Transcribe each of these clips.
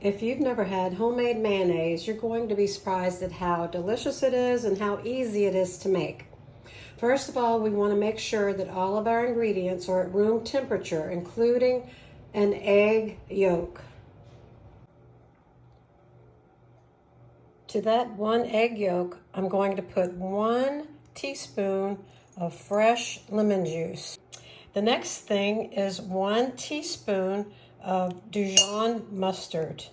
If you've never had homemade mayonnaise, you're going to be surprised at how delicious it is and how easy it is to make. First of all, we want to make sure that all of our ingredients are at room temperature, including an egg yolk. To that one egg yolk, I'm going to put 1 teaspoon of fresh lemon juice. The next thing is 1 teaspoon of Dijon mustard.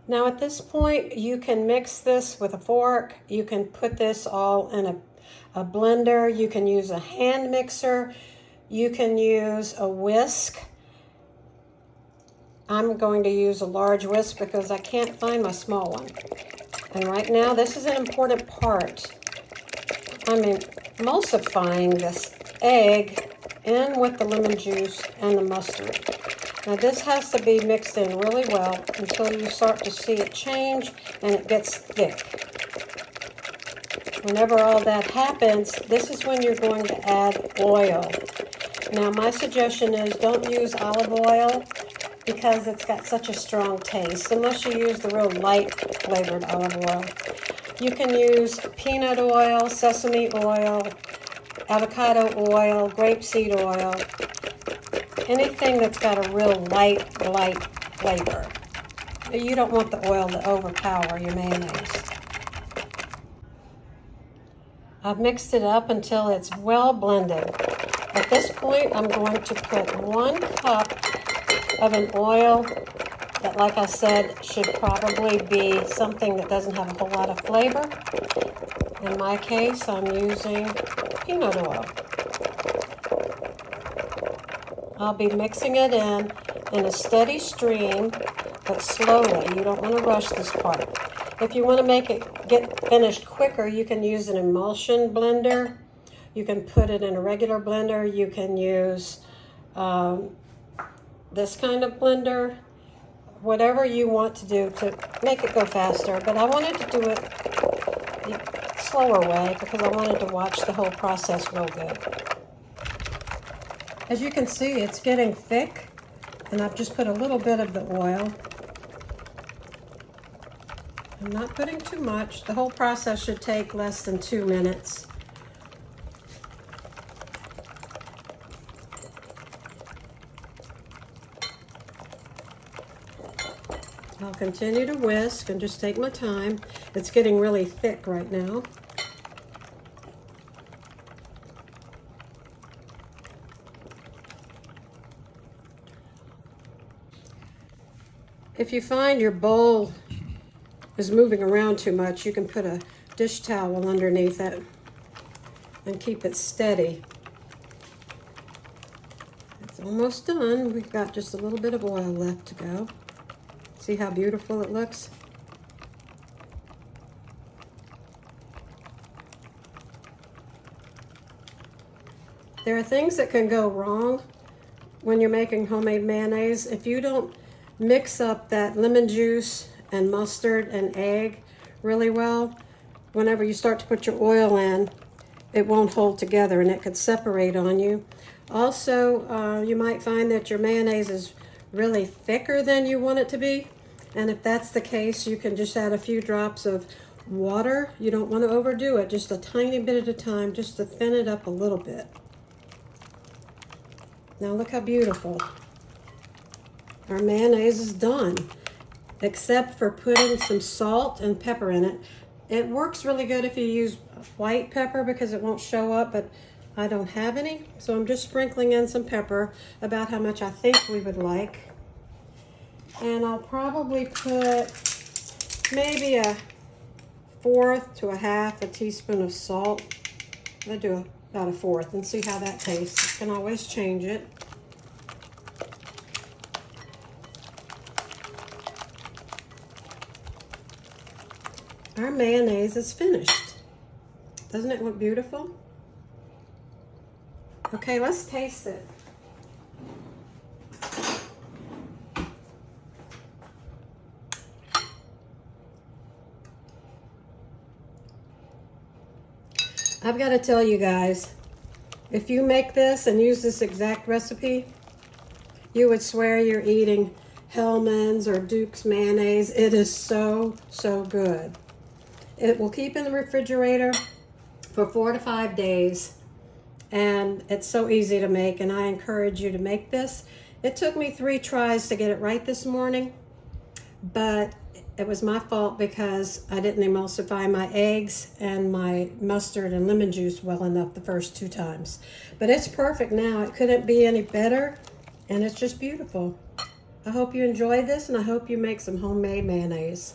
Now at this point, you can mix this with a fork. You can put this all in a blender. You can use a hand mixer. You can use a whisk. I'm going to use a large whisk because I can't find my small one. And right now, this is an important part. I'm emulsifying this egg in with the lemon juice and the mustard. Now this has to be mixed in really well until you start to see it change and it gets thick. Whenever all that happens, this is when you're going to add oil. Now my suggestion is don't use olive oil because it's got such a strong taste, unless you use the real light flavored olive oil. You can use peanut oil, sesame oil, avocado oil, grapeseed oil, anything that's got a real light flavor. You don't want the oil to overpower your mayonnaise. I've mixed it up until it's well blended. At this point, I'm going to put 1 cup of an oil that, like I said, should probably be something that doesn't have a whole lot of flavor. In my case, I'm using peanut oil. I'll be mixing it in a steady stream, but slowly. You don't want to rush this part. If you want to make it get finished quicker, you can use an emulsion blender. You can put it in a regular blender. You can use this kind of blender. Whatever you want to do to make it go faster. But I wanted to do it the slower way because I wanted to watch the whole process real good. As you can see, it's getting thick, and I've just put a little bit of the oil. I'm not putting too much. The whole process should take less than 2 minutes. I'll continue to whisk and just take my time. It's getting really thick right now. If you find your bowl is moving around too much, you can put a dish towel underneath it and keep it steady. It's almost done. We've got just a little bit of oil left to go. See how beautiful it looks? There are things that can go wrong when you're making homemade mayonnaise. If you don't mix up that lemon juice and mustard and egg really well, whenever you start to put your oil in, it won't hold together and it could separate on you. Also, you might find that your mayonnaise is really thicker than you want it to be. And if that's the case, you can just add a few drops of water. You don't want to overdo it, just a tiny bit at a time, just to thin it up a little bit. Now look how beautiful. Our mayonnaise is done, except for putting some salt and pepper in it. It works really good if you use white pepper because it won't show up, but I don't have any. So I'm just sprinkling in some pepper, about how much I think we would like. And I'll probably put maybe 1/4 to 1/2 a teaspoon of salt. I do about 1/4 and see how that tastes. You can always change it. Our mayonnaise is finished. Doesn't it look beautiful? Okay, let's taste it. I've got to tell you guys, if you make this and use this exact recipe, you would swear you're eating Hellman's or Duke's mayonnaise. It is so, so good. It will keep in the refrigerator for 4 to 5 days. And it's so easy to make, and I encourage you to make this. It took me 3 tries to get it right this morning, but it was my fault because I didn't emulsify my eggs and my mustard and lemon juice well enough the first 2 times. But it's perfect now. It couldn't be any better, and it's just beautiful. I hope you enjoy this, and I hope you make some homemade mayonnaise.